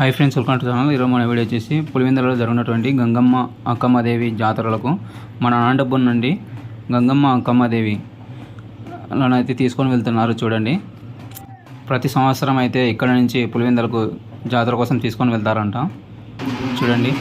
Hi friends, welcome to channel. ఈరోజు మన video వచ్చేసి పులివెందులలో జరుగుతున్నటువంటి గంగమ్మ అక్కమ్మదేవి జాతరలకు మన అనంతపురం నుండి గంగమ్మ అక్కమ్మదేవి అయితే తీసుకొని వెళ్తున్నారు. చూడండి, ప్రతి సంవత్సరం అయితే ఇక్కడ నుంచి పులివెందులకు జాతర కోసం తీసుకొని వెళ్తారంట. చూడండి,